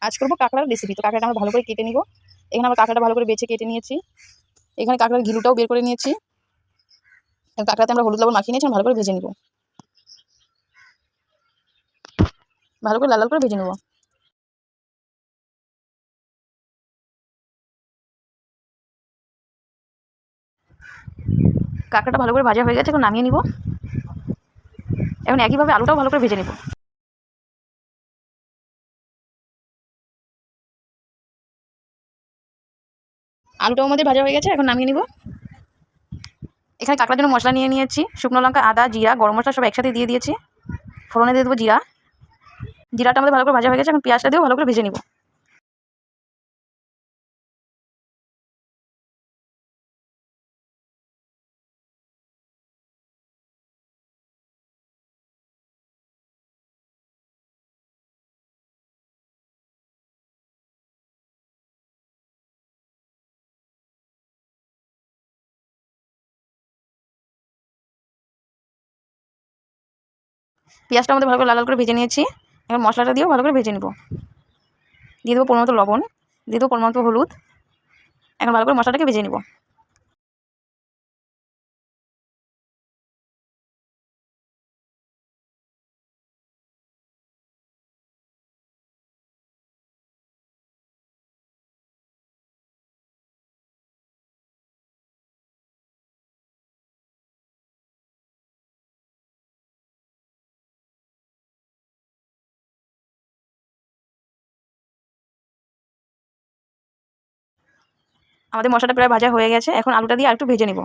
আজ করবো কাঁকড়ার রেসিপি। তো কাঁকড়াটা আমরা ভালো করে কেটে নিব। এখানে আমরা কাঁকড়াটা ভালো করে বেছে কেটে নিয়েছি। এখানে কাঁকড়ার ঘিলুটাও বের করে নিয়েছি। কাঁকড়াতে আমরা হলুদ লবণ মাখিয়ে নিয়েছি, ভালো করে ভেজে নিব। ভালো করে লাল লাল করে ভেজে নেব। কাঁকড়াটা ভালো করে ভাজা হয়ে গেছে, এখন নামিয়ে নিব। এখন একইভাবে আলুটাও ভালো করে ভেজে নিব। আলুটাও আমাদের ভাজা হয়ে গেছে, এখন নামিয়ে নিব। এখানে কাঁকড়ার জন্য মশলা নিয়ে নিয়েছি। শুকনো লঙ্কা, আদা, জিরা, গরম মশলা সব একসাথে দিয়ে দিয়েছি। ফোড়নে দিয়ে দেবো জিরা। জিরাটা আমাদের ভালো করে ভাজা হয়ে গেছে, এখন পেঁয়াজটা দিয়েও ভালো করে ভেজে নিব। পেঁয়াজটা আমাদের ভালো করে লাল লাল করে ভেজে নিয়েছি। এখন মশলাটা দিয়েও ভালো করে ভেজে নেব। দিয়ে দেবো পরিমাণ মতো লবণ, দিয়ে দেবো পরিমাণ মতো হলুদ। এখন ভালো করে মশলাটাকে ভেজে নেব। আমাদের মশলাটা প্রায় ভাজা হয়ে গেছে, এখন আলুটা দিয়ে আরেকটু ভেজে নেব।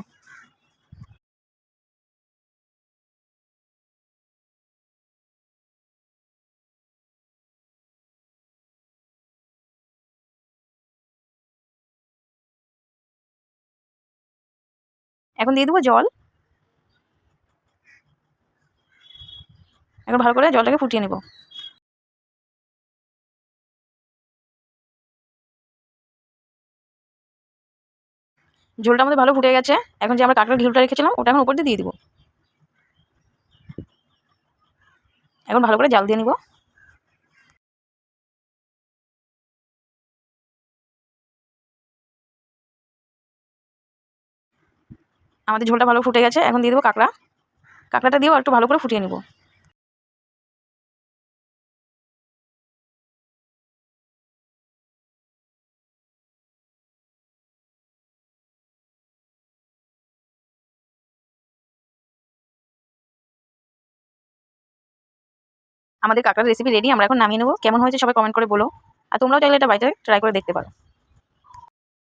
এখন দিয়ে দেবো জল। এখন ভালো করে জলটাকে ফুটিয়ে নেব। ঝোলটা আমাদের ভালো ফুটে গেছে। এখন যে আমরা কাঁকড়ার ঘিলুটা রেখেছিলাম ওটা এখন উপর দিয়ে দিব। এখন ভালো করে জাল দিয়ে নিব। আমাদের ঝোলটা ভালো ফুটে গেছে, এখন দিয়ে দেবো কাঁকড়া। কাঁকড়াটা দিয়েও একটু ভালো করে ফুটিয়ে নিব। আমাদের কাঁকড়ার রেসিপি রেডি, আমরা এখন নামিয়ে নেব। কেমন হয়েছে সবাই কমেন্ট করে বলো। আর তোমরাও চাইলে এটা বাড়িতে ট্রাই করে দেখতে পারো।